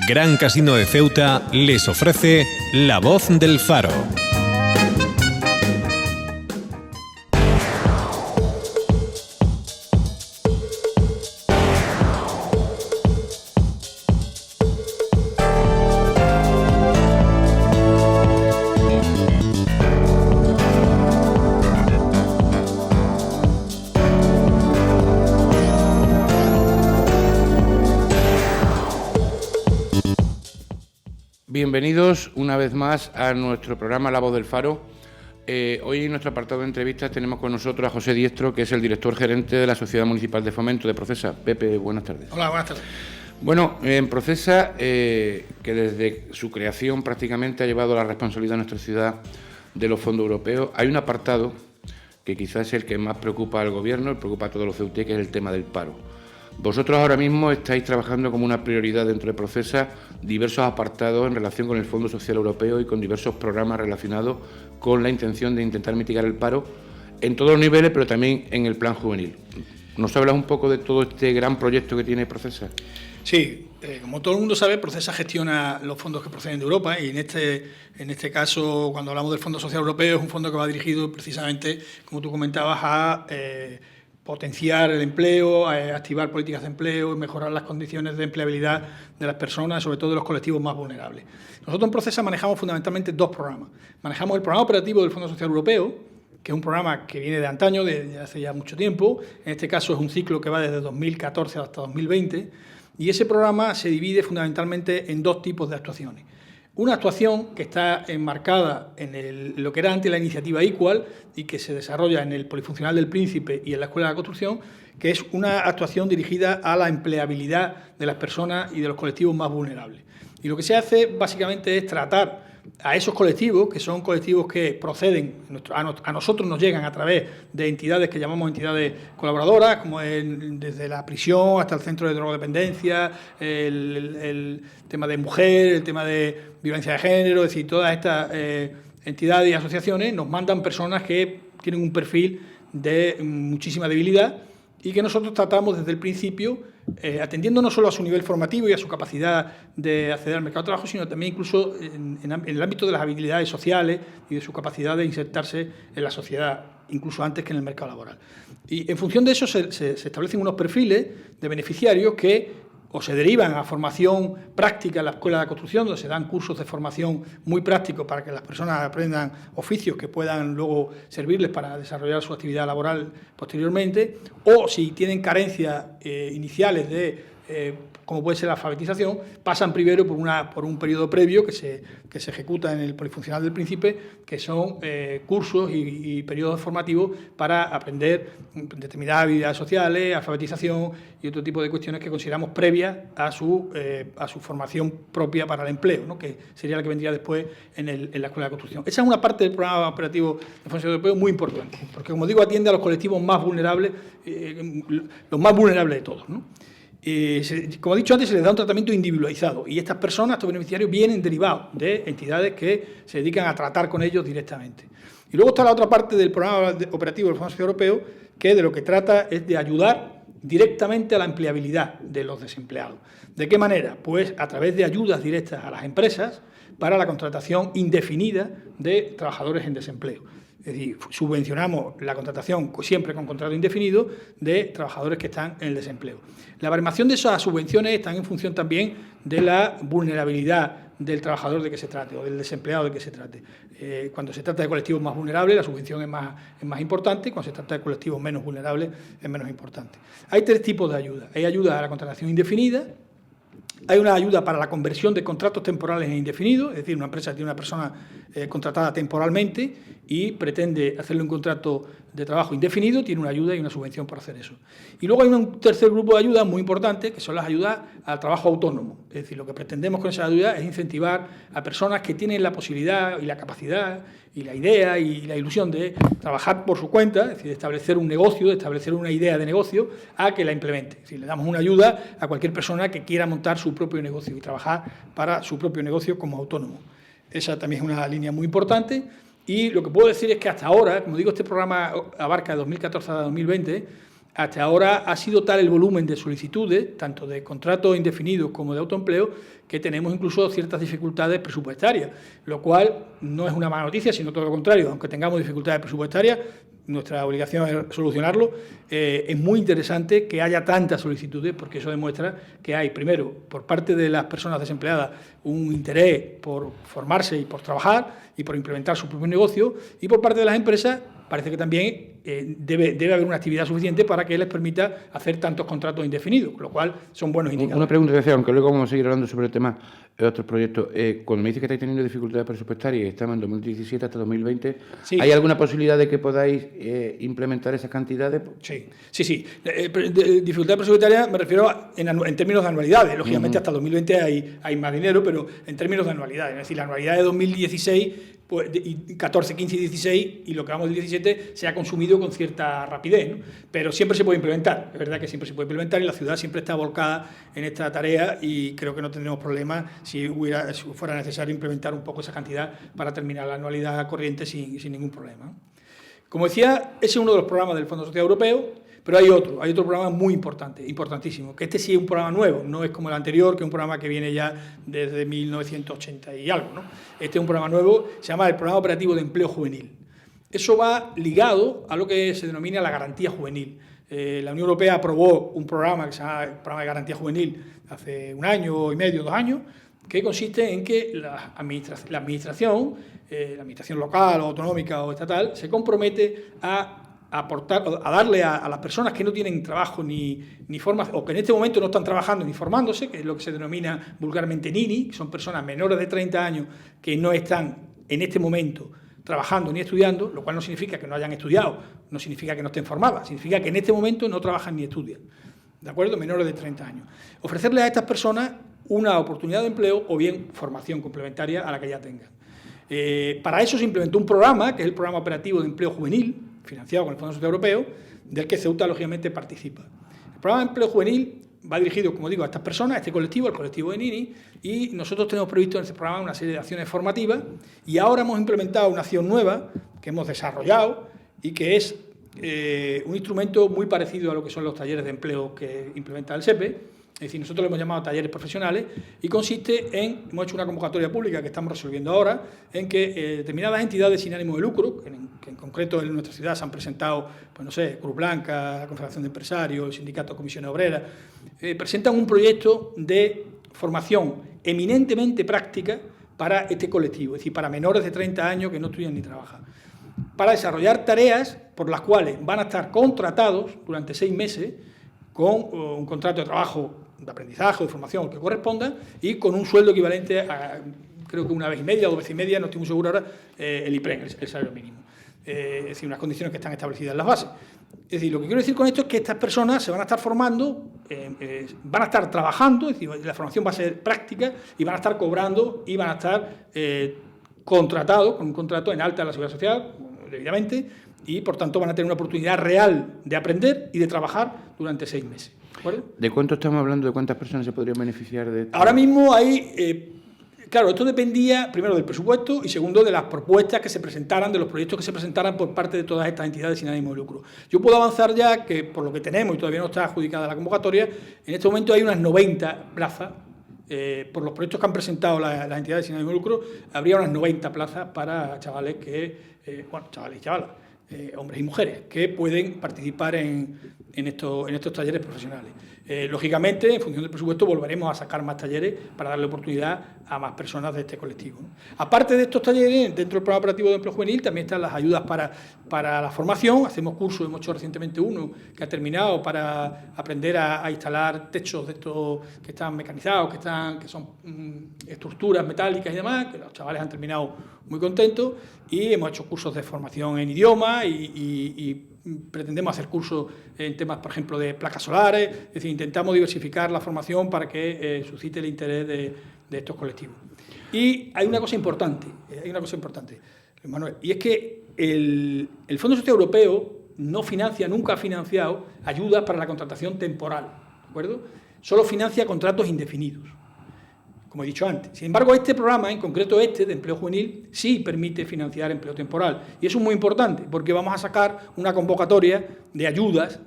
Gran Casino de Ceuta les ofrece La Voz del Faro. Bienvenidos una vez más a nuestro programa La Voz del Faro. Hoy en nuestro apartado de entrevistas tenemos con nosotros a José Diestro, que es el director gerente de la Sociedad Municipal de Fomento de Procesa. Pepe, buenas tardes. Hola, buenas tardes. Bueno, en Procesa, que desde su creación prácticamente ha llevado la responsabilidad de nuestra ciudad de los fondos europeos, hay un apartado que quizás es el que más preocupa al Gobierno, preocupa a todos los ceutíes, que es el tema del paro. Vosotros ahora mismo estáis trabajando como una prioridad dentro de Procesa diversos apartados en relación con el Fondo Social Europeo y con diversos programas relacionados con la intención de intentar mitigar el paro en todos los niveles, pero también en el plan juvenil. ¿Nos hablas un poco de todo este gran proyecto que tiene Procesa? Sí, como todo el mundo sabe, Procesa gestiona los fondos que proceden de Europa y en este caso, cuando hablamos del Fondo Social Europeo, es un fondo que va dirigido precisamente, como tú comentabas, a potenciar el empleo, activar políticas de empleo y mejorar las condiciones de empleabilidad de las personas, sobre todo de los colectivos más vulnerables. Nosotros en Procesa manejamos fundamentalmente dos programas. Manejamos el programa operativo del Fondo Social Europeo, que es un programa que viene de antaño, de hace ya mucho tiempo. En este caso es un ciclo que va desde 2014 hasta 2020, y ese programa se divide fundamentalmente en dos tipos de actuaciones. Una actuación que está enmarcada en lo que era antes la iniciativa Equal y que se desarrolla en el Polifuncional del Príncipe y en la Escuela de la Construcción, que es una actuación dirigida a la empleabilidad de las personas y de los colectivos más vulnerables. Y lo que se hace básicamente es tratar a esos colectivos, que son colectivos que proceden, a nosotros nos llegan a través de entidades que llamamos entidades colaboradoras, como desde la prisión hasta el centro de drogodependencia, el tema de mujer, el tema de violencia de género, es decir, todas estas entidades y asociaciones nos mandan personas que tienen un perfil de muchísima debilidad y que nosotros tratamos desde el principio, atendiendo no solo a su nivel formativo y a su capacidad de acceder al mercado de trabajo, sino también incluso en el ámbito de las habilidades sociales y de su capacidad de insertarse en la sociedad, incluso antes que en el mercado laboral. Y en función de eso se establecen unos perfiles de beneficiarios que o se derivan a formación práctica en la Escuela de Construcción, donde se dan cursos de formación muy prácticos para que las personas aprendan oficios que puedan luego servirles para desarrollar su actividad laboral posteriormente, o si tienen carencias iniciales de como puede ser la alfabetización, pasan primero por un periodo previo que se ejecuta en el Polifuncional del Príncipe, que son cursos y periodos formativos para aprender determinadas habilidades sociales, alfabetización y otro tipo de cuestiones que consideramos previas a su formación propia para el empleo, ¿no? Que sería la que vendría después en la Escuela de Construcción. Esa es una parte del programa operativo del Fondo Social Europeo muy importante, porque, como digo, atiende a los colectivos más vulnerables, los más vulnerables de todos, ¿no? Como he dicho antes, se les da un tratamiento individualizado y estas personas, estos beneficiarios, vienen derivados de entidades que se dedican a tratar con ellos directamente. Y luego está la otra parte del programa operativo del Fondo Social Europeo, que de lo que trata es de ayudar directamente a la empleabilidad de los desempleados. ¿De qué manera? Pues a través de ayudas directas a las empresas para la contratación indefinida de trabajadores en desempleo. Es decir, subvencionamos la contratación siempre con contrato indefinido de trabajadores que están en el desempleo. La baremación de esas subvenciones está en función también de la vulnerabilidad del trabajador de que se trate o del desempleado de que se trate. Cuando se trata de colectivos más vulnerables, la subvención es más importante, cuando se trata de colectivos menos vulnerables es menos importante. Hay tres tipos de ayuda. Hay ayuda a la contratación indefinida, hay una ayuda para la conversión de contratos temporales en indefinidos, es decir, una empresa tiene una persona contratada temporalmente y pretende hacerle un contrato de trabajo indefinido, tiene una ayuda y una subvención para hacer eso. Y luego hay un tercer grupo de ayudas muy importante, que son las ayudas al trabajo autónomo. Es decir, lo que pretendemos con esa ayuda es incentivar a personas que tienen la posibilidad y la capacidad y la idea y la ilusión de trabajar por su cuenta, es decir, de establecer un negocio, de establecer una idea de negocio, a que la implemente. Es decir, le damos una ayuda a cualquier persona que quiera montar su propio negocio y trabajar para su propio negocio como autónomo. Esa también es una línea muy importante. Y lo que puedo decir es que hasta ahora, como digo, este programa abarca de 2014 a 2020, hasta ahora ha sido tal el volumen de solicitudes, tanto de contratos indefinidos como de autoempleo, que tenemos incluso ciertas dificultades presupuestarias, lo cual no es una mala noticia, sino todo lo contrario. Aunque tengamos dificultades presupuestarias, nuestra obligación es solucionarlo. Es muy interesante que haya tantas solicitudes, porque eso demuestra que hay, primero, por parte de las personas desempleadas, un interés por formarse y por trabajar y por implementar su propio negocio, y por parte de las empresas parece que también debe haber una actividad suficiente para que les permita hacer tantos contratos indefinidos, con lo cual son buenos indicadores. Una pregunta que decía, aunque luego vamos a seguir hablando sobre el tema de otros proyectos. Cuando me dice que estáis teniendo dificultades presupuestarias y estamos en 2017 hasta 2020, sí. ¿Hay alguna posibilidad de que podáis implementar esas cantidades? Sí. Dificultades presupuestarias me refiero en términos de anualidades. Lógicamente, hasta 2020 hay más dinero, pero en términos de anualidades. Es decir, la anualidad de 2016... pues, 14, 15 y 16, y lo que vamos del 17 se ha consumido con cierta rapidez, ¿no? Pero siempre se puede implementar, es verdad que siempre se puede implementar, y la ciudad siempre está volcada en esta tarea, y creo que no tendremos problemas si fuera necesario implementar un poco esa cantidad para terminar la anualidad corriente sin ningún problema. Como decía, ese es uno de los programas del Fondo Social Europeo. Pero hay otro programa muy importante, importantísimo, que este sí es un programa nuevo, no es como el anterior, que es un programa que viene ya desde 1980 y algo, ¿no? Este es un programa nuevo, se llama el Programa Operativo de Empleo Juvenil. Eso va ligado a lo que se denomina la garantía juvenil. La Unión Europea aprobó un programa que se llama el Programa de Garantía Juvenil hace 1 año y medio, 2 años, que consiste en que la administración local o autonómica o estatal se compromete a darle a las personas que no tienen trabajo ni formación, o que en este momento no están trabajando ni formándose, que es lo que se denomina vulgarmente NINI, que son personas menores de 30 años que no están en este momento trabajando ni estudiando, lo cual no significa que no hayan estudiado, no significa que no estén formadas, significa que en este momento no trabajan ni estudian, ¿de acuerdo? Menores de 30 años. Ofrecerles a estas personas una oportunidad de empleo o bien formación complementaria a la que ya tengan. Para eso se implementó un programa, que es el Programa Operativo de Empleo Juvenil, financiado con el Fondo Social Europeo, del que Ceuta, lógicamente, participa. El programa de empleo juvenil va dirigido, como digo, a estas personas, a este colectivo, al colectivo de NINI, y nosotros tenemos previsto en este programa una serie de acciones formativas, y ahora hemos implementado una acción nueva que hemos desarrollado y que es un instrumento muy parecido a lo que son los talleres de empleo que implementa el SEPE. Es decir, nosotros lo hemos llamado talleres profesionales, y consiste hemos hecho una convocatoria pública que estamos resolviendo ahora, en que determinadas entidades sin ánimo de lucro, que en concreto en nuestra ciudad se han presentado, pues no sé, Cruz Blanca, la Confederación de Empresarios, el Sindicato Comisiones Obreras, presentan un proyecto de formación eminentemente práctica para este colectivo, es decir, para menores de 30 años que no estudian ni trabajan, para desarrollar tareas por las cuales van a estar contratados durante 6 meses con un contrato de trabajo, de aprendizaje o de formación que corresponda, y con un sueldo equivalente a, creo que 1,5 veces o 2,5 veces, no estoy muy seguro ahora, el IPREN, el salario mínimo. Es decir, unas condiciones que están establecidas en las bases. Es decir, lo que quiero decir con esto es que estas personas se van a estar formando, van a estar trabajando, es decir, la formación va a ser práctica, y van a estar cobrando y van a estar contratados con un contrato en alta de la Seguridad Social, debidamente, y por tanto van a tener una oportunidad real de aprender y de trabajar durante 6 meses. ¿De acuerdo? ¿De cuánto estamos hablando? ¿De cuántas personas se podrían beneficiar de esto? Ahora mismo hay... Claro, esto dependía, primero, del presupuesto, y segundo, de las propuestas que se presentaran, de los proyectos que se presentaran por parte de todas estas entidades sin ánimo de lucro. Yo puedo avanzar ya que, por lo que tenemos, y todavía no está adjudicada la convocatoria, en este momento hay unas 90 plazas. Por los proyectos que han presentado las entidades sin ánimo de lucro, habría unas 90 plazas para chavales chavales y chavalas, hombres y mujeres, que pueden participar en estos talleres profesionales. Lógicamente, en función del presupuesto, volveremos a sacar más talleres para darle oportunidad a más personas de este colectivo, ¿no? Aparte de estos talleres, dentro del Programa Operativo de Empleo Juvenil también están las ayudas para la formación. Hacemos cursos, hemos hecho recientemente uno que ha terminado para aprender a instalar techos de estos que están mecanizados, que son estructuras metálicas y demás, que los chavales han terminado muy contentos, y hemos hecho cursos de formación en idioma y pretendemos hacer cursos en temas, por ejemplo, de placas solares. Es decir, intentamos diversificar la formación para que suscite el interés de estos colectivos. Y hay una cosa importante, Manuel, y es que el Fondo Social Europeo nunca ha financiado ayudas para la contratación temporal, ¿de acuerdo? Solo financia contratos indefinidos, como he dicho antes. Sin embargo, este programa, en concreto de empleo juvenil, sí permite financiar empleo temporal. Y eso es muy importante, porque vamos a sacar una convocatoria de ayudas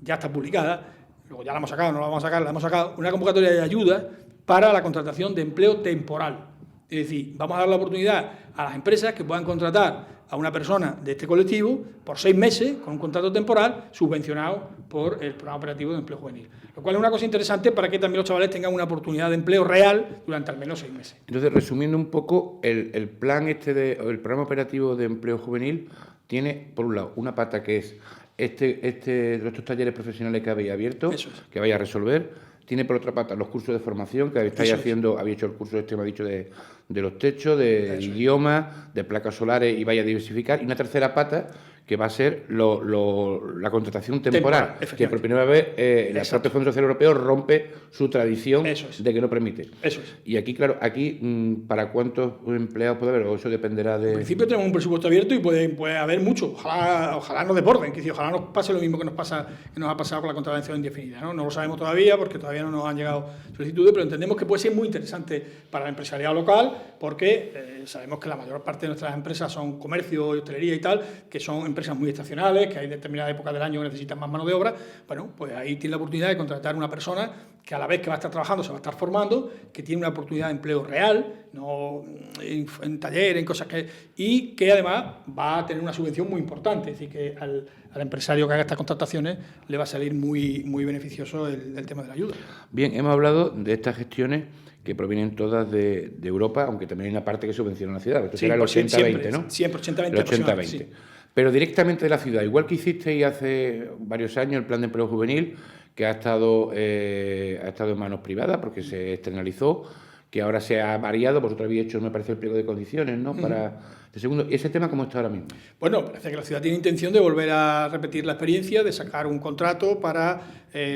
ya está publicada, luego ya la hemos sacado, no la vamos a sacar, la hemos sacado, una convocatoria de ayuda para la contratación de empleo temporal. Es decir, vamos a dar la oportunidad a las empresas que puedan contratar a una persona de este colectivo por 6 meses con un contrato temporal subvencionado por el programa operativo de empleo juvenil. Lo cual es una cosa interesante para que también los chavales tengan una oportunidad de empleo real durante al menos 6 meses. Entonces, resumiendo un poco, el plan el programa operativo de empleo juvenil tiene, por un lado, una pata que es estos talleres profesionales que habéis abierto, que vais a resolver. Tiene por otra pata los cursos de formación que estáis haciendo, habéis hecho el curso me ha dicho, de los techos, de idiomas, de placas solares y vaya a diversificar. Y una tercera pata que va a ser la contratación temporal, que por primera vez el propio Fondo Social Europeo rompe su tradición de que no permite. Eso es. Y aquí, claro, ¿para cuántos empleados puede haber? ¿O eso dependerá de...? En principio tenemos un presupuesto abierto y puede haber mucho. Ojalá nos desborden, ojalá nos pase lo mismo que nos ha pasado con la contratación indefinida, ¿no? No lo sabemos todavía porque todavía no nos han llegado solicitudes, pero entendemos que puede ser muy interesante para el empresariado local porque sabemos que la mayor parte de nuestras empresas son comercio, hostelería y tal, que son empresas muy estacionales, que hay determinadas épocas del año que necesitan más mano de obra. Bueno, pues ahí tiene la oportunidad de contratar una persona que a la vez que va a estar trabajando se va a estar formando, que tiene una oportunidad de empleo real, no en taller, en cosas y que además va a tener una subvención muy importante. Es decir, que al empresario que haga estas contrataciones le va a salir muy, muy beneficioso el tema de la ayuda. Bien, hemos hablado de estas gestiones que provienen todas de Europa, aunque también hay una parte que subvenciona la ciudad. Esto será el 80-20, ¿no? Siempre, 80-20. El 80-20. Sí. Pero directamente de la ciudad, igual que hicisteis hace varios años el plan de empleo juvenil, que ha estado en manos privadas porque se externalizó, que ahora se ha variado, vosotros habéis hecho, me parece, el pliego de condiciones, ¿no? Para el segundo. ¿Y ese tema cómo está ahora mismo? Bueno, parece que la ciudad tiene intención de volver a repetir la experiencia, de sacar un contrato para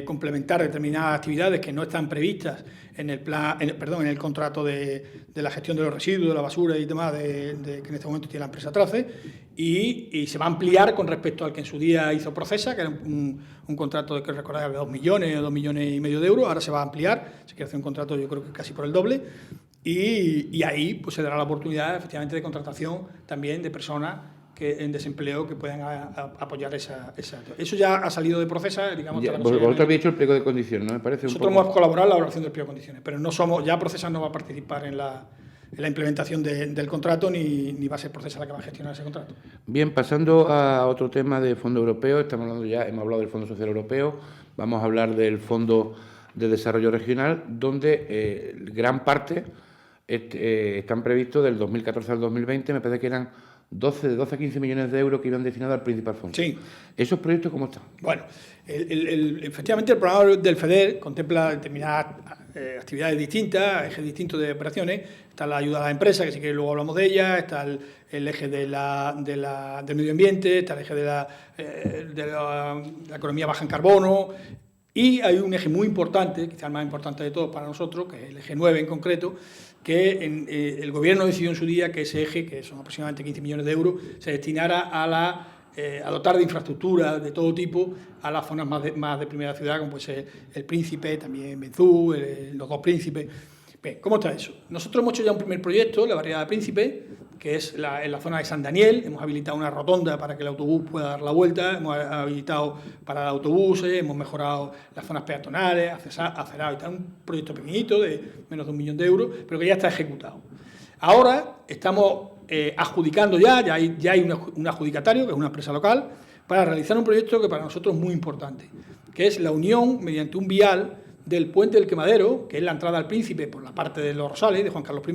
complementar determinadas actividades que no están previstas en el contrato de la gestión de los residuos, de la basura y demás que en este momento tiene la empresa Trace, y se va a ampliar con respecto al que en su día hizo Procesa, que era un contrato que recordar de 2 millones o 2,5 millones de euros. Ahora se va a ampliar, se quiere hacer un contrato yo creo que casi por el doble, y ahí pues se dará la oportunidad efectivamente de contratación también de personas en desempleo que puedan apoyar esa. Eso ya ha salido de Procesa, digamos. Vosotros habéis hecho el pliego de condiciones, ¿no? Me parece Nosotros hemos colaborado en la elaboración del pliego de condiciones, pero ya Procesa no va a participar en la implementación del contrato ni va a ser Procesa la que va a gestionar ese contrato. Bien, pasando a otro tema de Fondo Europeo, hemos hablado del Fondo Social Europeo, vamos a hablar del Fondo de Desarrollo Regional, donde gran parte están previstos del 2014 al 2020, me parece que eran de 12 a 15 millones de euros que iban destinados al principal fondo. Sí. ¿Esos proyectos cómo están? Bueno, efectivamente el programa del FEDER contempla determinadas actividades distintas, ejes distintos de operaciones. Está la ayuda a las empresas, que si queréis luego hablamos de ella, está el eje del medio ambiente, está el eje de la economía baja en carbono, y hay un eje muy importante, quizás el más importante de todos para nosotros, que es el eje 9 en concreto, que el Gobierno decidió en su día que ese eje, que son aproximadamente 15 millones de euros, se destinara a dotar de infraestructura de todo tipo a las zonas más de primera ciudad, como puede ser El Príncipe, también Benzú, los Dos Príncipes. Bien, ¿cómo está eso? Nosotros hemos hecho ya un primer proyecto, la barriada de Príncipe, que es en la zona de San Daniel. Hemos habilitado una rotonda para que el autobús pueda dar la vuelta, hemos habilitado para autobuses, hemos mejorado las zonas peatonales, acerado y tal. Un proyecto pequeñito de menos de 1 millón de euros, pero que ya está ejecutado. Ahora estamos adjudicando ya hay un adjudicatario, que es una empresa local, para realizar un proyecto que para nosotros es muy importante, que es la unión mediante un vial del Puente del Quemadero, que es la entrada al Príncipe por la parte de los Rosales, de Juan Carlos I,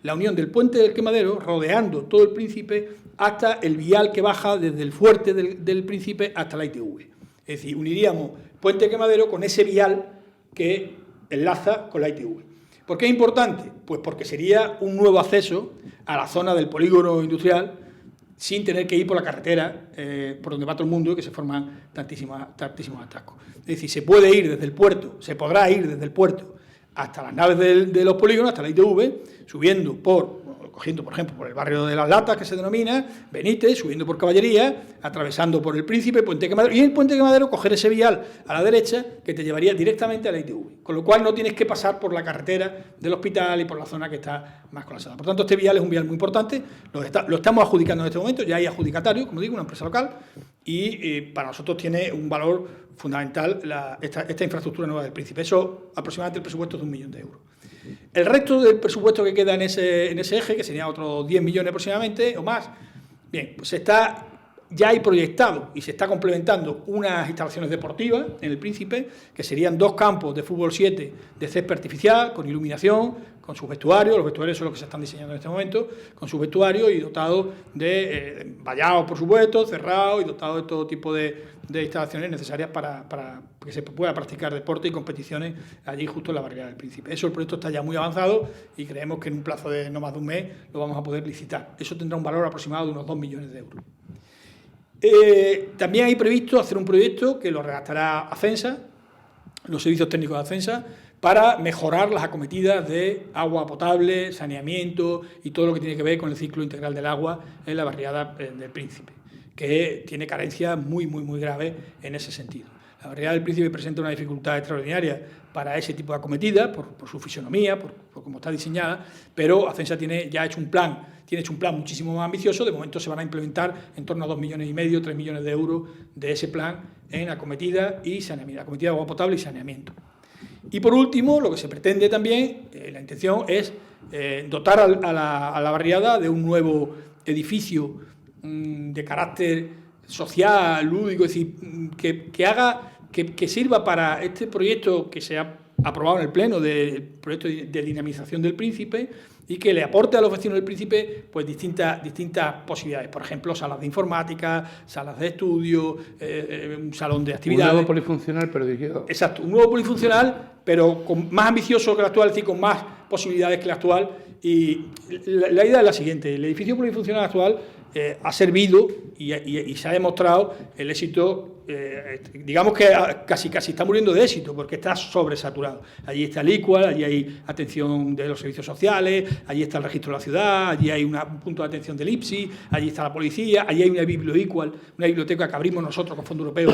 la unión del Puente del Quemadero, rodeando todo el Príncipe, hasta el vial que baja desde el fuerte del Príncipe hasta la ITV. Es decir, uniríamos Puente del Quemadero con ese vial que enlaza con la ITV. ¿Por qué es importante? Pues porque sería un nuevo acceso a la zona del polígono industrial sin tener que ir por la carretera por donde va todo el mundo y que se forman tantísimos atascos. Es decir, se podrá ir desde el puerto hasta las naves de los polígonos, hasta la ITV, cogiendo, por ejemplo, por el barrio de Las Latas, que se denomina, Benítez, subiendo por Caballería, atravesando por el Príncipe, Puente Quemadero, y en el Puente Quemadero coger ese vial a la derecha que te llevaría directamente a la ITV. Con lo cual no tienes que pasar por la carretera del hospital y por la zona que está más colapsada. Por tanto, este vial es un vial muy importante, lo estamos adjudicando en este momento, ya hay adjudicatario, como digo, una empresa local, y para nosotros tiene un valor fundamental esta infraestructura nueva del Príncipe. Eso aproximadamente el presupuesto es de 1 millón de euros. El resto del presupuesto que queda en ese eje, que sería otros 10 millones aproximadamente o más, bien, pues ya hay proyectado y se está complementando unas instalaciones deportivas en el Príncipe, que serían 2 campos de fútbol 7 de césped artificial, con iluminación, con sus vestuarios. Los vestuarios son los que se están diseñando en este momento, con sus vestuarios y dotados de vallados, por supuesto, cerrados y dotados de todo tipo de instalaciones necesarias para que se pueda practicar deporte y competiciones allí justo en la barriada del Príncipe. Eso, el proyecto está ya muy avanzado y creemos que en un plazo de no más de un mes lo vamos a poder licitar. Eso tendrá un valor aproximado de unos 2 millones de euros. También hay previsto hacer un proyecto que lo redactará Acensa, los servicios técnicos de Acensa, para mejorar las acometidas de agua potable, saneamiento y todo lo que tiene que ver con el ciclo integral del agua en la barriada del Príncipe, que tiene carencias muy graves en ese sentido. La barriada del Príncipe presenta una dificultad extraordinaria para ese tipo de acometidas, por su fisonomía, por cómo está diseñada, pero Acensa tiene hecho un plan muchísimo más ambicioso. De momento se van a implementar en torno a 2,5 millones, 3 millones de euros de ese plan en acometidas y saneamiento, acometida de agua potable y saneamiento. Y por último, lo que se pretende también, la intención es dotar a la barriada de un nuevo edificio de carácter social, lúdico, es decir, que sirva para este proyecto que se ha aprobado en el Pleno del proyecto de dinamización del Príncipe y que le aporte a los vecinos del Príncipe pues distintas posibilidades. Por ejemplo, salas de informática, salas de estudio, un salón de actividades. Un nuevo polifuncional, pero dirigido... Exacto, un nuevo polifuncional, pero más ambicioso que el actual, es decir, con más posibilidades que el actual. Y la idea es la siguiente: el edificio polifuncional actual ha servido y se ha demostrado el éxito. Digamos que casi está muriendo de éxito porque está sobresaturado. Allí está el ICUAL, allí hay atención de los servicios sociales, allí está el registro de la ciudad, allí hay un punto de atención del IPSI, allí está la policía, allí hay una biblioICUAL, una biblioteca que abrimos nosotros con fondos europeos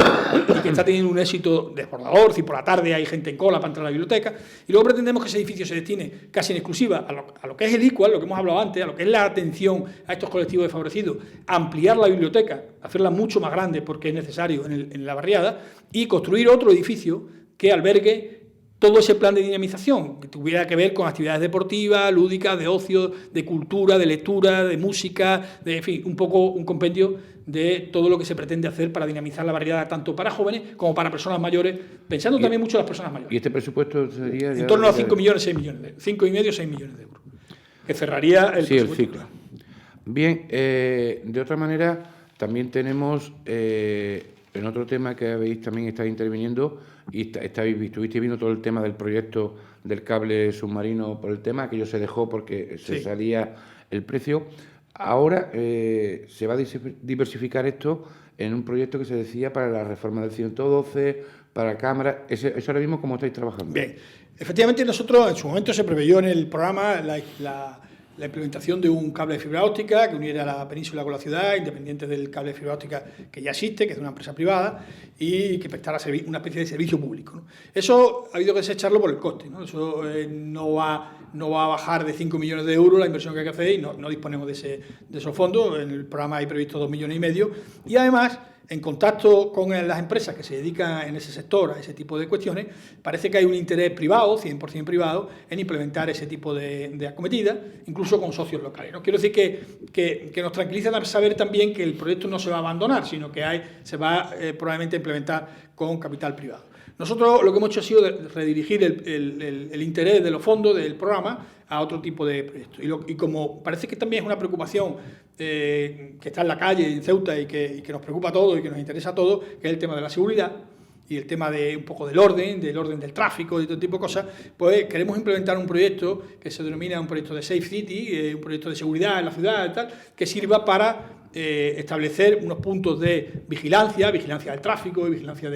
y que está teniendo un éxito desbordador. Si por la tarde hay gente en cola para entrar a la biblioteca. Y luego pretendemos que ese edificio se destine casi en exclusiva a lo que es el ICUAL, lo que hemos hablado antes, a lo que es la atención a estos colectivos desfavorecidos, ampliar la biblioteca, hacerla mucho más grande porque es necesario en la barriada, y construir otro edificio que albergue todo ese plan de dinamización, que tuviera que ver con actividades deportivas, lúdicas, de ocio, de cultura, de lectura, de música, en fin, un poco un compendio de todo lo que se pretende hacer para dinamizar la barriada, tanto para jóvenes como para personas mayores, pensando también mucho en las personas mayores. ¿Y este presupuesto sería...? En torno a 5 millones, 6 millones, 5,5, 6 millones de euros, que cerraría el ciclo. Bien, de otra manera, también tenemos... en otro tema que habéis también estado interviniendo y estuviste viendo todo el tema del proyecto del cable submarino por el tema, que se dejó porque se salía el precio. Ahora se va a diversificar esto en un proyecto que se decía para la reforma del 112, para cámaras. ¿Eso ahora mismo cómo estáis trabajando? Bien, efectivamente nosotros en su momento se preveyó en el programa la implementación de un cable de fibra óptica que uniera la península con la ciudad, independiente del cable de fibra óptica que ya existe, que es de una empresa privada, y que prestara una especie de servicio público, ¿no? Eso ha habido que desecharlo por el coste, ¿no? Eso no va a bajar de 5 millones de euros la inversión que hay que hacer y no disponemos de esos fondos. En el programa hay previsto 2,5 millones. Y además, en contacto con las empresas que se dedican en ese sector a ese tipo de cuestiones, parece que hay un interés privado, 100% privado, en implementar ese tipo de acometidas, incluso con socios locales, ¿no? Quiero decir que nos tranquiliza saber también que el proyecto no se va a abandonar, sino que se va probablemente a implementar con capital privado. Nosotros lo que hemos hecho ha sido redirigir el interés de los fondos del programa a otro tipo de proyectos. Y como parece que también es una preocupación que está en la calle, en Ceuta, y que nos preocupa a todos y que nos interesa a todos, que es el tema de la seguridad y el tema de un poco del orden del tráfico y todo tipo de cosas, pues queremos implementar un proyecto que se denomina un proyecto de Safe City, un proyecto de seguridad en la ciudad y tal, que sirva para establecer unos puntos de vigilancia del tráfico y vigilancia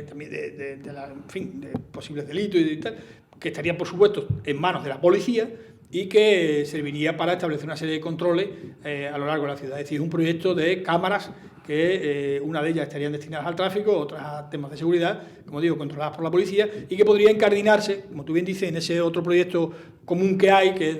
también de posibles delitos y tal, que estarían, por supuesto, en manos de la policía y que serviría para establecer una serie de controles a lo largo de la ciudad. Es decir, es un proyecto de cámaras que una de ellas estarían destinadas al tráfico, otras a temas de seguridad, como digo, controladas por la policía, y que podría incardinarse, como tú bien dices, en ese otro proyecto común que hay, que es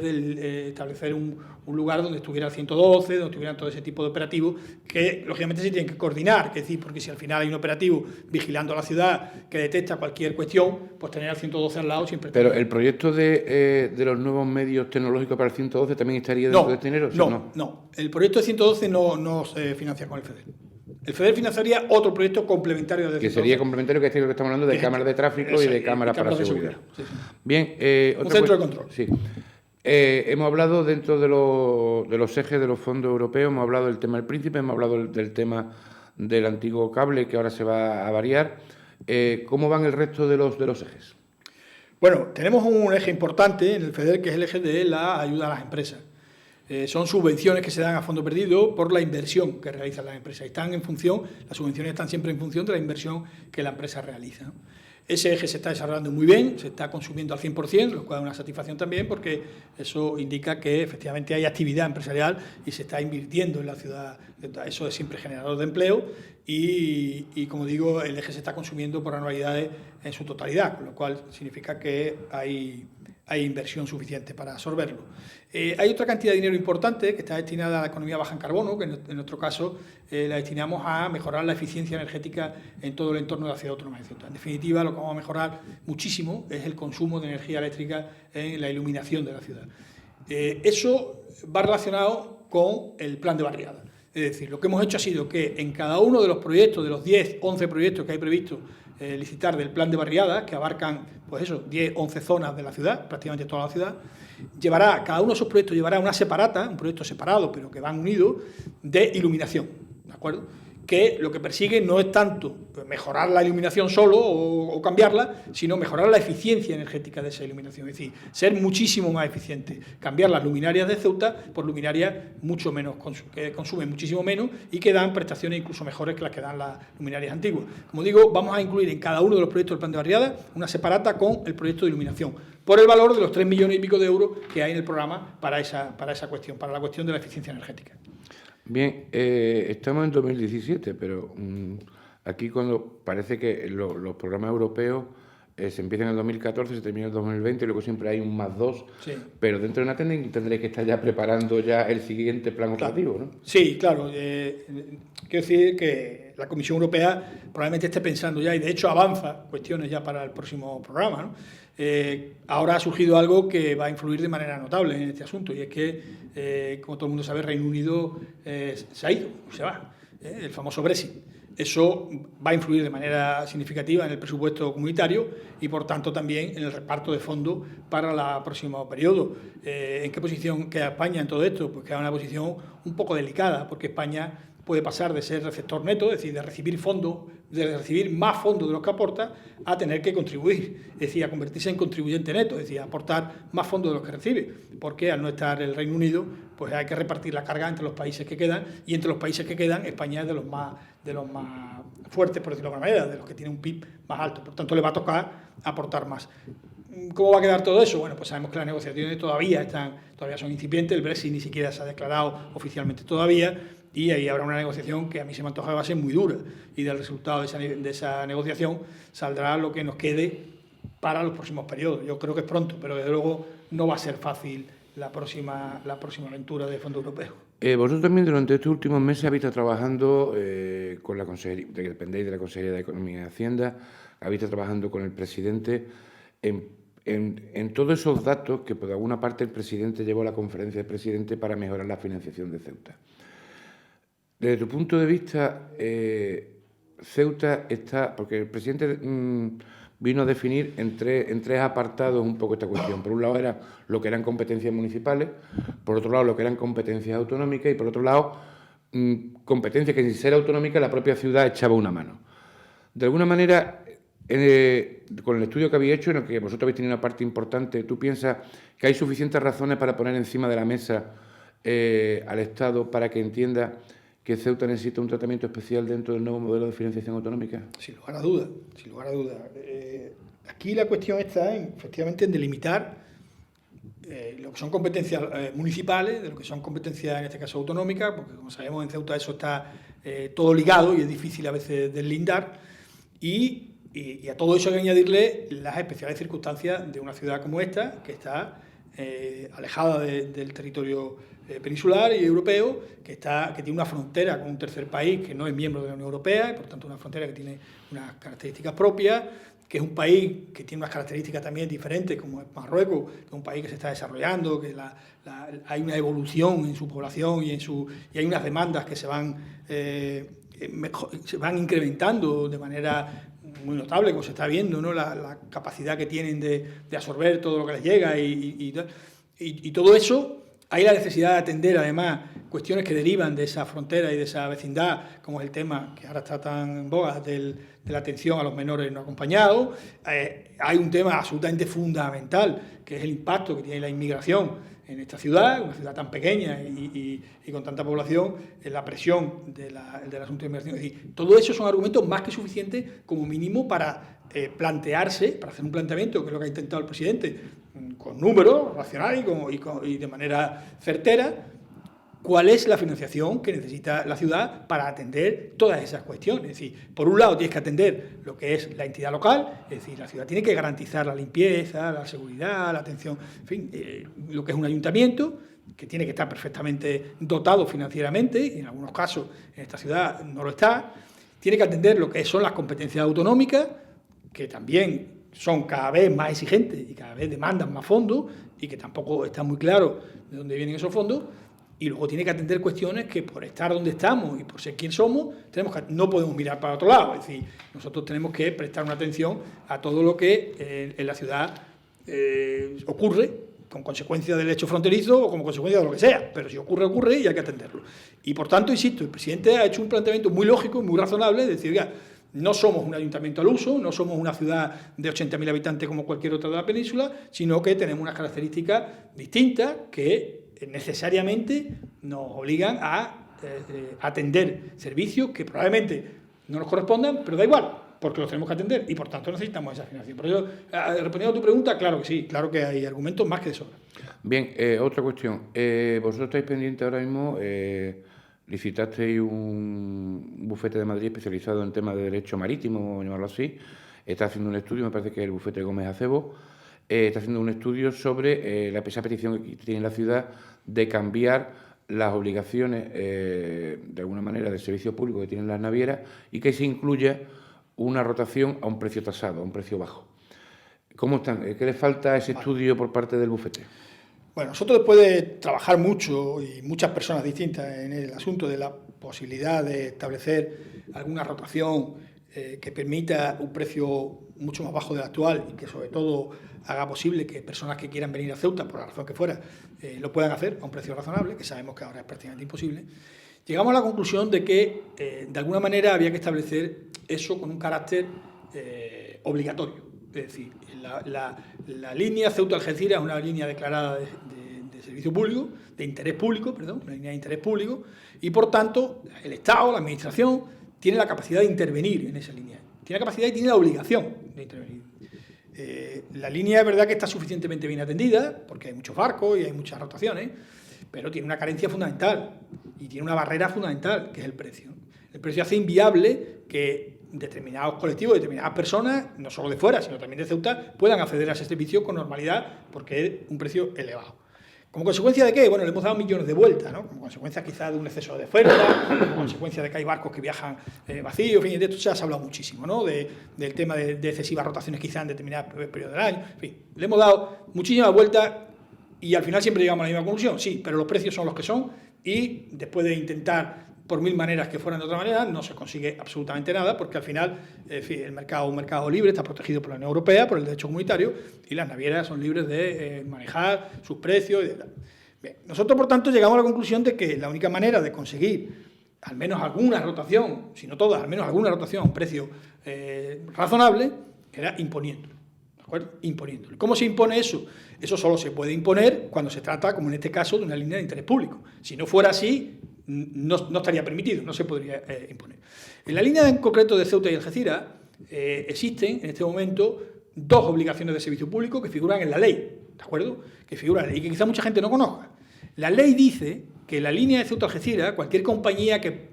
establecer un un lugar donde estuviera el 112, donde estuvieran todo ese tipo de operativos que, lógicamente, se tienen que coordinar, es decir, porque si al final hay un operativo vigilando la ciudad que detecta cualquier cuestión, pues tener al 112 al lado siempre... Pero el proyecto de los nuevos medios tecnológicos para el 112 también estaría dentro de este dinero. No. El proyecto de 112 no se financia con el FEDER. El FEDER financiaría otro proyecto complementario del 112. Que sería complementario, que es lo que estamos hablando de cámaras de tráfico y de cámaras para seguridad. Sí. Bien. Un centro de control. Sí. Hemos hablado dentro de los ejes de los fondos europeos, hemos hablado del tema del Príncipe, hemos hablado del tema del antiguo cable que ahora se va a variar. ¿Cómo van el resto de los ejes? Bueno, tenemos un eje importante en el FEDER, que es el eje de la ayuda a las empresas. Son subvenciones que se dan a fondo perdido por la inversión que realizan las empresas. Las subvenciones están siempre en función de la inversión que la empresa realiza, ¿no? Ese eje se está desarrollando muy bien, se está consumiendo al 100%, lo cual es una satisfacción también, porque eso indica que efectivamente hay actividad empresarial y se está invirtiendo en la ciudad. Eso es siempre generador de empleo y como digo, el eje se está consumiendo por anualidades en su totalidad, con lo cual significa que hay inversión suficiente para absorberlo. Hay otra cantidad de dinero importante que está destinada a la economía baja en carbono, que en nuestro caso la destinamos a mejorar la eficiencia energética en todo el entorno de la ciudad autónoma de Ceuta. En definitiva, lo que vamos a mejorar muchísimo es el consumo de energía eléctrica en la iluminación de la ciudad. Eso va relacionado con el plan de barriada. Es decir, lo que hemos hecho ha sido que en cada uno de los proyectos, de los 10, 11 proyectos que hay previsto licitar del plan de barriadas, que abarcan, pues eso, 10, 11 zonas de la ciudad, prácticamente toda la ciudad, cada uno de esos proyectos llevará una separata, un proyecto separado, pero que van unidos, de iluminación, ¿de acuerdo? Que lo que persigue no es tanto mejorar la iluminación solo o cambiarla, sino mejorar la eficiencia energética de esa iluminación, es decir, ser muchísimo más eficiente, cambiar las luminarias de Ceuta por luminarias mucho menos, que consumen muchísimo menos y que dan prestaciones incluso mejores que las que dan las luminarias antiguas. Como digo, vamos a incluir en cada uno de los proyectos del plan de barriada una separata con el proyecto de iluminación, por el valor de los 3 millones y pico de euros que hay en el programa para esa cuestión, para la cuestión de la eficiencia energética. Bien, estamos en 2017, pero aquí cuando parece que los programas europeos se empiezan en el 2014, se terminan en el 2020, y luego siempre hay un +2, sí. Pero dentro de una tendréis que estar ya preparando ya el siguiente plan operativo, ¿no? Sí, claro. Quiero decir que la Comisión Europea probablemente esté pensando ya, y de hecho avanza cuestiones ya para el próximo programa, ¿no? Ahora ha surgido algo que va a influir de manera notable en este asunto, y es que, como todo el mundo sabe, Reino Unido se ha ido, se va, el famoso Brexit. Eso va a influir de manera significativa en el presupuesto comunitario y, por tanto, también en el reparto de fondos para el próximo periodo. ¿En qué posición queda España en todo esto? Pues queda una posición un poco delicada, porque España puede pasar de ser receptor neto, es decir, de recibir fondos, de recibir más fondos de los que aporta, a tener que contribuir, es decir, a convertirse en contribuyente neto, es decir, a aportar más fondos de los que recibe, porque al no estar el Reino Unido, pues hay que repartir la carga entre los países que quedan, y entre los países que quedan, España es de los más fuertes, por decirlo de alguna manera, de los que tienen un PIB más alto, por tanto le va a tocar aportar más. ¿Cómo va a quedar todo eso? Bueno, pues sabemos que las negociaciones todavía son incipientes, el Brexit ni siquiera se ha declarado oficialmente todavía, y ahí habrá una negociación que a mí se me antoja que va a ser muy dura, y del resultado de esa negociación saldrá lo que nos quede para los próximos periodos. Yo creo que es pronto, pero desde luego no va a ser fácil la próxima aventura de fondos europeos. Vosotros también durante estos últimos meses habéis estado trabajando con la Consejería, que dependéis de la Consejería de Economía y Hacienda, habéis estado trabajando con el presidente en todos esos datos que por alguna parte el presidente llevó a la conferencia del presidente para mejorar la financiación de Ceuta. Desde tu punto de vista, Ceuta está, porque el presidente vino a definir en tres apartados un poco esta cuestión. Por un lado era lo que eran competencias municipales, por otro lado lo que eran competencias autonómicas y por otro lado competencias que sin ser autonómicas la propia ciudad echaba una mano. De alguna manera, con el estudio que habéis hecho, en el que vosotros habéis tenido una parte importante, ¿tú piensas que hay suficientes razones para poner encima de la mesa al Estado para que entienda que Ceuta necesita un tratamiento especial dentro del nuevo modelo de financiación autonómica? Sin lugar a dudas, sin lugar a dudas. Aquí la cuestión está efectivamente en delimitar lo que son competencias municipales, de lo que son competencias, en este caso, autonómicas, porque como sabemos en Ceuta eso está todo ligado y es difícil a veces deslindar, y a todo eso hay que añadirle las especiales circunstancias de una ciudad como esta, que está alejada del territorio peninsular y europeo que tiene una frontera con un tercer país que no es miembro de la Unión Europea, y por tanto una frontera que tiene unas características propias, que es un país que tiene unas características también diferentes, como es Marruecos, que es un país que se está desarrollando, que hay una evolución en su población y hay unas demandas que se van incrementando de manera muy notable, como se está viendo, ¿no? La capacidad que tienen de absorber todo lo que les llega y todo eso. Hay la necesidad de atender, además, cuestiones que derivan de esa frontera y de esa vecindad, como es el tema que ahora está tan en boga de la atención a los menores no acompañados. Hay un tema absolutamente fundamental, que es el impacto que tiene la inmigración en esta ciudad, una ciudad tan pequeña y con tanta población, la presión del asunto de inmigración. Es decir, todo eso son argumentos más que suficientes, como mínimo, para plantearse, para hacer un planteamiento, que es lo que ha intentado el presidente, con números, racional y de manera certera, cuál es la financiación que necesita la ciudad para atender todas esas cuestiones. Es decir, por un lado tienes que atender lo que es la entidad local, es decir, la ciudad tiene que garantizar la limpieza, la seguridad, la atención, en fin, lo que es un ayuntamiento, que tiene que estar perfectamente dotado financieramente, y en algunos casos en esta ciudad no lo está. Tiene que atender lo que son las competencias autonómicas, que también son cada vez más exigentes y cada vez demandan más fondos y que tampoco está muy claro de dónde vienen esos fondos. Y luego tiene que atender cuestiones que, por estar donde estamos y por ser quien somos, no podemos mirar para otro lado. Es decir, nosotros tenemos que prestar una atención a todo lo que en la ciudad ocurre, con consecuencia del hecho fronterizo o como consecuencia de lo que sea. Pero si ocurre, ocurre y hay que atenderlo. Y por tanto, insisto, el presidente ha hecho un planteamiento muy lógico y muy razonable de decir, oiga, no somos un ayuntamiento al uso, no somos una ciudad de 80.000 habitantes como cualquier otra de la península, sino que tenemos unas características distintas que necesariamente nos obligan a atender servicios que probablemente no nos correspondan, pero da igual, porque los tenemos que atender y por tanto necesitamos esa financiación. Por eso, respondiendo a tu pregunta, claro que sí, claro que hay argumentos más que de sobra. Bien, otra cuestión. Vosotros estáis pendientes ahora mismo, licitasteis un bufete de Madrid especializado en temas de derecho marítimo, vamos a llamarlo así. Está haciendo un estudio, me parece que es el bufete Gómez Acebo. Está haciendo un estudio sobre esa petición que tiene la ciudad de cambiar las obligaciones, de alguna manera, del servicio público que tienen las navieras y que se incluya una rotación a un precio tasado, a un precio bajo. ¿Cómo están? ¿Qué les falta a ese estudio por parte del bufete? Bueno, nosotros, después de trabajar mucho y muchas personas distintas en el asunto de la posibilidad de establecer alguna rotación que permita un precio mucho más bajo del actual y que sobre todo haga posible que personas que quieran venir a Ceuta, por la razón que fuera, lo puedan hacer a un precio razonable, que sabemos que ahora es prácticamente imposible, llegamos a la conclusión de que de alguna manera había que establecer eso con un carácter obligatorio. Es decir, la línea Ceuta-Algeciras es una línea declarada de servicio público, de interés público, perdón, una línea de interés público, y por tanto el Estado, la Administración, tiene la capacidad de intervenir en esa línea. Tiene la capacidad y tiene la obligación de intervenir. La línea es verdad que está suficientemente bien atendida, porque hay muchos barcos y hay muchas rotaciones, pero tiene una carencia fundamental y tiene una barrera fundamental, que es el precio. El precio hace inviable que determinados colectivos, determinadas personas, no solo de fuera, sino también de Ceuta, puedan acceder a ese servicio con normalidad, porque es un precio elevado. ¿Como consecuencia de qué? Bueno, le hemos dado millones de vueltas, ¿no? Como consecuencia quizás de un exceso de oferta, como consecuencia de que hay barcos que viajan vacíos, en fin, de esto ya se ha hablado muchísimo, ¿no? Del tema de excesivas rotaciones quizás en determinados periodos del año, en fin, le hemos dado muchísimas vueltas y al final siempre llegamos a la misma conclusión, sí, pero los precios son los que son y después de intentar por mil maneras que fueran de otra manera, no se consigue absolutamente nada, porque al final el mercado es un mercado libre, está protegido por la Unión Europea, por el derecho comunitario, y las navieras son libres de manejar sus precios. Bien, nosotros, por tanto, llegamos a la conclusión de que la única manera de conseguir al menos alguna rotación, si no todas, al menos alguna rotación a un precio razonable, era imponiéndolo. ¿De acuerdo? Imponiéndolo. ¿Cómo se impone eso? Eso solo se puede imponer cuando se trata, como en este caso, de una línea de interés público. Si no fuera así, no estaría permitido, no se podría imponer. En la línea en concreto de Ceuta y Algeciras existen en este momento dos obligaciones de servicio público que figuran en la ley, ¿de acuerdo? Que figuran y que quizá mucha gente no conozca. La ley dice que la línea de Ceuta-Algeciras, cualquier compañía que...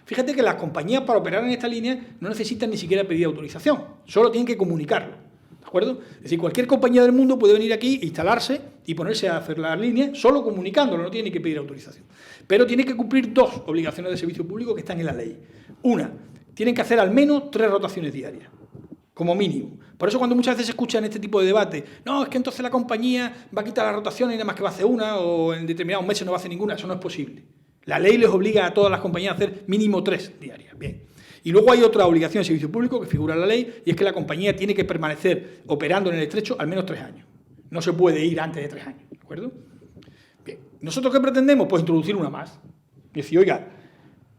Fíjate que las compañías para operar en esta línea no necesitan ni siquiera pedir autorización, solo tienen que comunicarlo, ¿de ¿De acuerdo? Es decir, cualquier compañía del mundo puede venir aquí, instalarse y ponerse a hacer las líneas solo comunicándolo, no tiene ni que pedir autorización. Pero tiene que cumplir 2 obligaciones de servicio público que están en la ley. Una, tienen que hacer al menos 3 rotaciones diarias, como mínimo. Por eso cuando muchas veces se escucha en este tipo de debate, no, es que entonces la compañía va a quitar la rotación y nada más que va a hacer una, o en determinados meses no va a hacer ninguna, eso no es posible. La ley les obliga a todas las compañías a hacer mínimo 3 diarias. Bien. Y luego hay otra obligación de servicio público que figura en la ley, y es que la compañía tiene que permanecer operando en el estrecho al menos 3 años. No se puede ir antes de 3 años, ¿de acuerdo? Bien. ¿Nosotros qué pretendemos? Pues introducir una más. Es decir, oiga,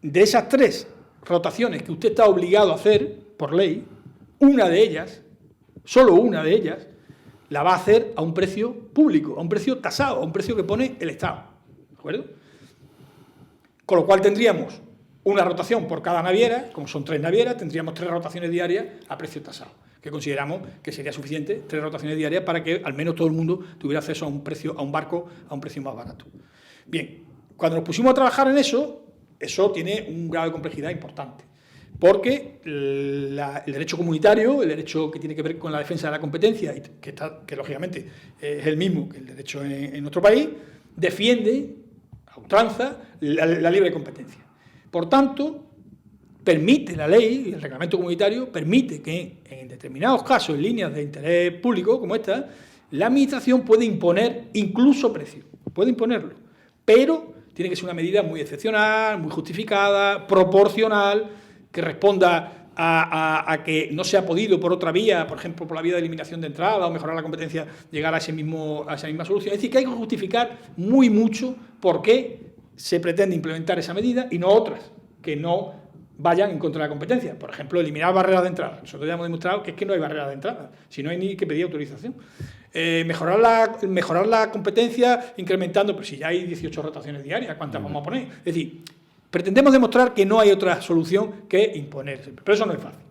de esas 3 rotaciones que usted está obligado a hacer por ley, una de ellas, solo una de ellas, la va a hacer a un precio público, a un precio tasado, a un precio que pone el Estado, ¿de acuerdo? Con lo cual tendríamos una rotación por cada naviera, como son 3 navieras, tendríamos 3 rotaciones diarias a precio tasado, que consideramos que sería suficiente 3 rotaciones diarias para que al menos todo el mundo tuviera acceso a un precio, a un barco a un precio más barato. Bien, cuando nos pusimos a trabajar en eso tiene un grado de complejidad importante, porque el derecho comunitario, el derecho que tiene que ver con la defensa de la competencia, que lógicamente es el mismo que el derecho en nuestro país, defiende a ultranza la libre competencia. Por tanto, permite la ley, el reglamento comunitario, permite que en determinados casos, en líneas de interés público como esta, la Administración puede imponer incluso precios, puede imponerlo, pero tiene que ser una medida muy excepcional, muy justificada, proporcional, que responda a que no se ha podido por otra vía, por ejemplo, por la vía de eliminación de entrada o mejorar la competencia, llegar a esa misma solución. Es decir, que hay que justificar muy mucho por qué se pretende implementar esa medida y no otras que no vayan en contra de la competencia. Por ejemplo, eliminar barreras de entrada. Nosotros ya hemos demostrado que es que no hay barreras de entrada, si no hay ni que pedir autorización. Mejorar la competencia incrementando, pero si ya hay 18 rotaciones diarias, ¿cuántas vamos a poner? Es decir, pretendemos demostrar que no hay otra solución que imponerse, pero eso no es fácil.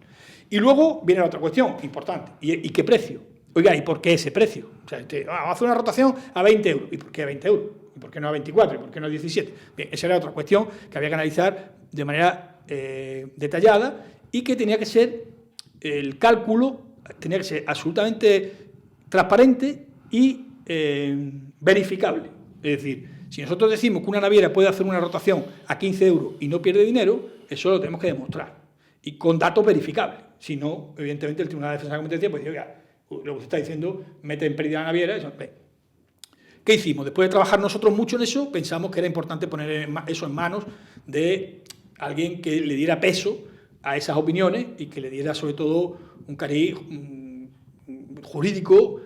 Y luego viene la otra cuestión importante, ¿y qué precio? Oiga, ¿y por qué ese precio? O sea, vamos a hacer una rotación a 20 euros. ¿Y por qué a 20 euros? ¿Y por qué no a 24? ¿Y por qué no a 17? Bien, esa era otra cuestión que había que analizar de manera detallada y que tenía que ser, el cálculo tenía que ser absolutamente transparente y verificable. Es decir, si nosotros decimos que una naviera puede hacer una rotación a 15 euros y no pierde dinero, eso lo tenemos que demostrar. Y con datos verificables. Si no, evidentemente, el Tribunal de Defensa de la Competencia pues dice, oiga, lo que usted está diciendo mete en pérdida la naviera. Eso, ¿qué hicimos? Después de trabajar nosotros mucho en eso, pensamos que era importante poner eso en manos de alguien que le diera peso a esas opiniones y que le diera, sobre todo, un cariz jurídico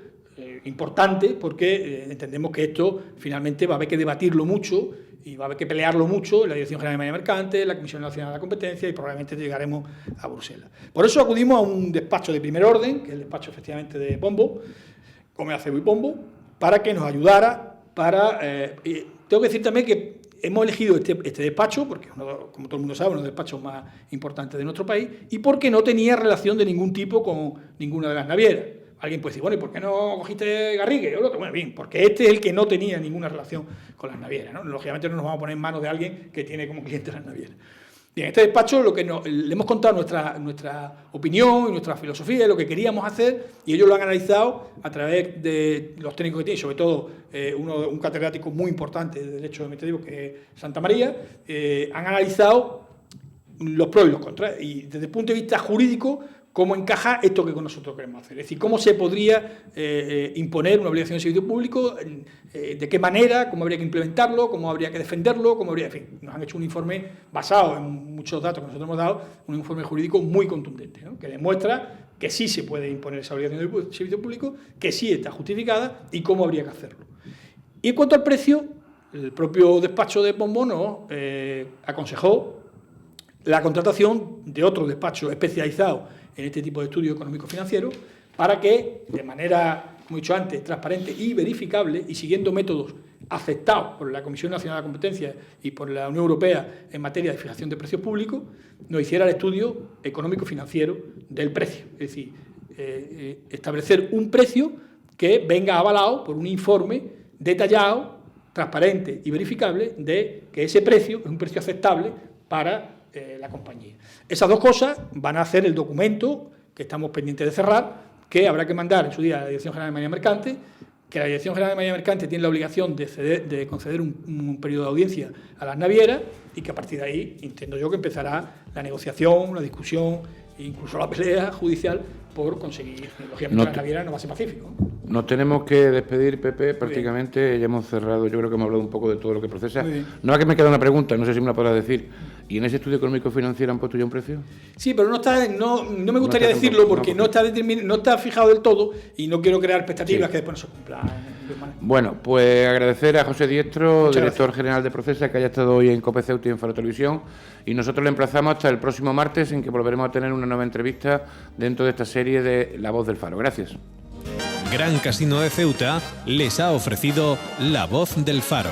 importante, porque entendemos que esto finalmente va a haber que debatirlo mucho y va a haber que pelearlo mucho en la Dirección General de Marina Mercante, en la Comisión Nacional de la Competencia y probablemente llegaremos a Bruselas. Por eso acudimos a un despacho de primer orden, que es el despacho efectivamente de Pombo, Gómez Acebo y Pombo, para que nos ayudara para... tengo que decir también que hemos elegido este despacho, porque como todo el mundo sabe, uno de los despachos más importantes de nuestro país, y porque no tenía relación de ningún tipo con ninguna de las navieras. Alguien puede decir, bueno, ¿y por qué no cogiste Garrigue o el otro? Bueno, bien, porque este es el que no tenía ninguna relación con las navieras, ¿no? Lógicamente no nos vamos a poner en manos de alguien que tiene como cliente las navieras. Bien, este despacho le hemos contado nuestra opinión y nuestra filosofía de lo que queríamos hacer, y ellos lo han analizado a través de los técnicos que tienen, sobre todo un catedrático muy importante de Derecho Administrativo, que es Santa María. Han analizado los pros y los contras, y desde el punto de vista jurídico, cómo encaja esto que nosotros queremos hacer. Es decir, cómo se podría imponer una obligación de servicio público, de qué manera, cómo habría que implementarlo, cómo habría que defenderlo, cómo habría... En fin, nos han hecho un informe basado en muchos datos que nosotros hemos dado, un informe jurídico muy contundente, ¿no? Que demuestra que sí se puede imponer esa obligación de servicio público, que sí está justificada y cómo habría que hacerlo. Y en cuanto al precio, el propio despacho de Pombo nos aconsejó la contratación de otro despacho especializado en este tipo de estudios económico-financieros, para que, de manera, como he dicho antes, transparente y verificable, y siguiendo métodos aceptados por la Comisión Nacional de la Competencia y por la Unión Europea en materia de fijación de precios públicos, nos hiciera el estudio económico-financiero del precio. Es decir, establecer un precio que venga avalado por un informe detallado, transparente y verificable de que ese precio es un precio aceptable para la compañía. Esas dos cosas van a hacer el documento que estamos pendientes de cerrar, que habrá que mandar en su día a la Dirección General de Marina Mercante, que la Dirección General de Marina Mercante tiene la obligación de conceder un periodo de audiencia a las navieras y que a partir de ahí entiendo yo que empezará la negociación, la discusión e incluso la pelea judicial por conseguir, lógicamente, las navieras no va a ser pacífico. Nos tenemos que despedir, Pepe, prácticamente ya hemos cerrado, yo creo que hemos hablado un poco de todo lo que procesa. No, que me queda una pregunta, no sé si me la podrás decir. ¿Y en ese estudio económico financiero han puesto ya un precio? Sí, pero no me gustaría decirlo porque no está fijado del todo y no quiero crear expectativas que después no se cumplan. Bueno, pues agradecer a José Diestro, director general de Procesa, que haya estado hoy en COPE Ceuta y en Faro Televisión, y nosotros le emplazamos hasta el próximo martes, en que volveremos a tener una nueva entrevista dentro de esta serie de La Voz del Faro. Gracias. Gran Casino de Ceuta les ha ofrecido La Voz del Faro.